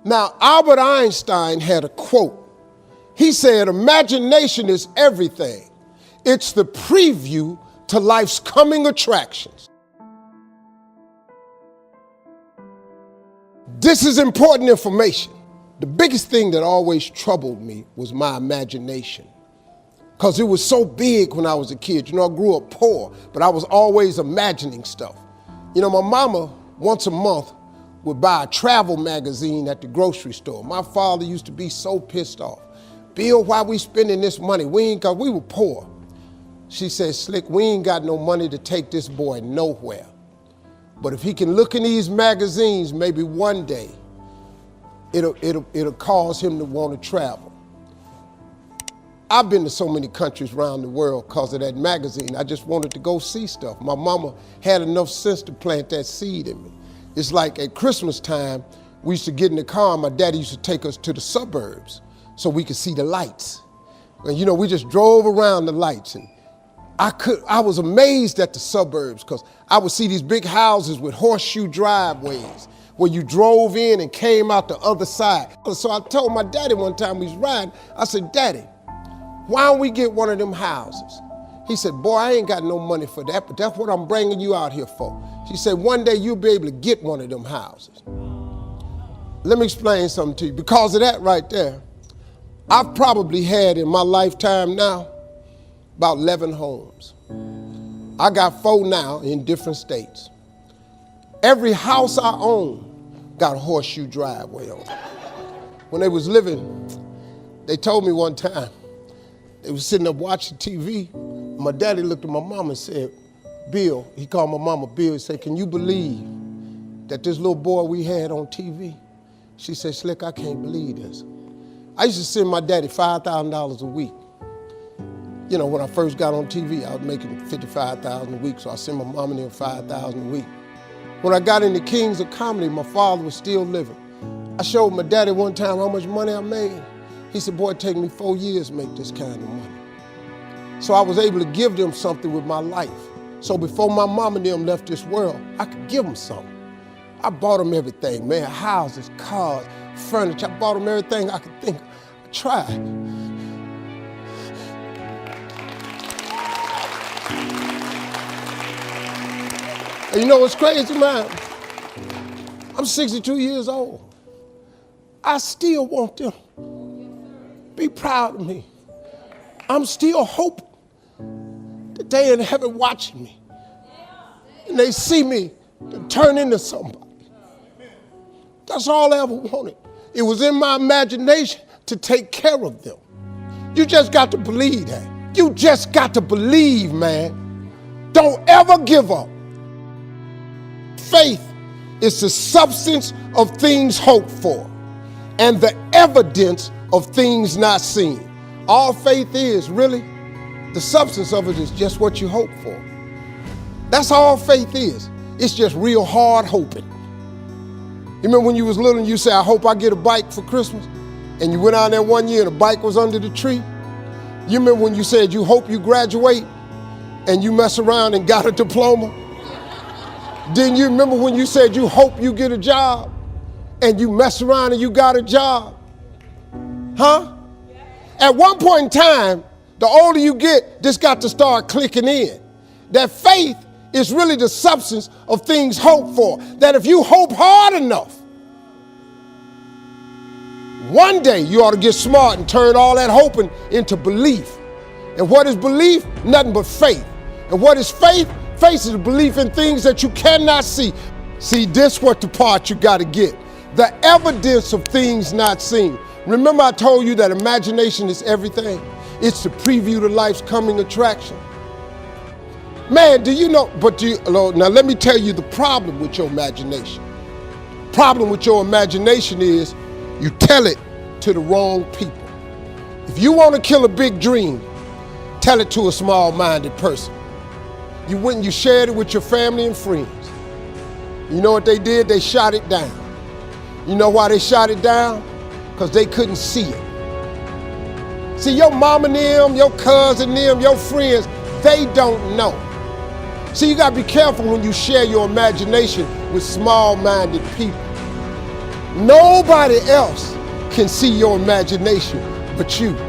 Now, Albert Einstein had a quote. He said, imagination is everything. It's the preview to life's coming attractions. This is important information. The biggest thing that always troubled me was my imagination, because it was so big when I was a kid. You know, I grew up poor, but I was always imagining stuff. You know, my mama, once a month, would buy a travel magazine at the grocery store. My father used to be so pissed off. Bill, why we spending this money? Cause we were poor. She said, Slick, we ain't got no money to take this boy nowhere. But if he can look in these magazines, maybe one day, it'll cause him to want to travel. I've been to so many countries around the world because of that magazine. I just wanted to go see stuff. My mama had enough sense to plant that seed in me. It's like at Christmas time, we used to get in the car and my daddy used to take us to the suburbs so we could see the lights. And you know, we just drove around the lights, and I was amazed at the suburbs because I would see these big houses with horseshoe driveways where you drove in and came out the other side. So I told my daddy one time we was riding, I said, Daddy, why don't we get one of them houses? He said, boy, I ain't got no money for that, but that's what I'm bringing you out here for. She said, one day you'll be able to get one of them houses. Let me explain something to you. Because of that right there, I've probably had in my lifetime now about 11 homes. I got 4 now in different states. Every house I own got a horseshoe driveway on it. When they was living, they told me one time, they was sitting up watching TV. My daddy looked at my mama and said, Bill, he called my mama Bill, he said, can you believe that this little boy we had on TV? She said, Slick, I can't believe this. I used to send my daddy $5,000 a week. You know, when I first got on TV, I was making $55,000 a week, so I sent my mom and them $5,000 a week. When I got into Kings of Comedy, my father was still living. I showed my daddy one time how much money I made. He said, boy, it take me 4 years to make this kind of money. So I was able to give them something with my life. So before my mom and them left this world, I could give them something. I bought them everything, man, houses, cars, furniture. I bought them everything I could think of. I tried. And you know what's crazy, man? I'm 62 years old. I still want them. Be proud of me. I'm still hoping that they in heaven watching me and they see me turn into somebody. That's all I ever wanted. It was in my imagination to take care of them. You just got to believe that. You just got to believe, man. Don't ever give up. Faith is the substance of things hoped for and the evidence of things not seen. All faith is, really, the substance of it is just what you hope for. That's all faith is. It's just real hard hoping. You remember when you was little and you said, I hope I get a bike for Christmas? And you went out there one year and the bike was under the tree? You remember when you said you hope you graduate and you mess around and got a diploma? Then you remember when you said you hope you get a job and you mess around and you got a job? Huh? At one point in time, the older you get, this got to start clicking in. That faith is really the substance of things hoped for. That if you hope hard enough, one day you ought to get smart and turn all that hoping into belief. And what is belief? Nothing but faith. And what is faith? Faith is a belief in things that you cannot see. See, this what the part you got to get. The evidence of things not seen. Remember I told you that imagination is everything? It's the preview to life's coming attraction. Man, do you know, now let me tell you the problem with your imagination. Problem with your imagination is you tell it to the wrong people. If you want to kill a big dream, tell it to a small-minded person. You went and you shared it with your family and friends. You know what they did? They shot it down. You know why they shot it down? Because they couldn't see it. See, your mom and them, your cousin them, your friends, they don't know. See, you gotta be careful when you share your imagination with small-minded people. Nobody else can see your imagination but you.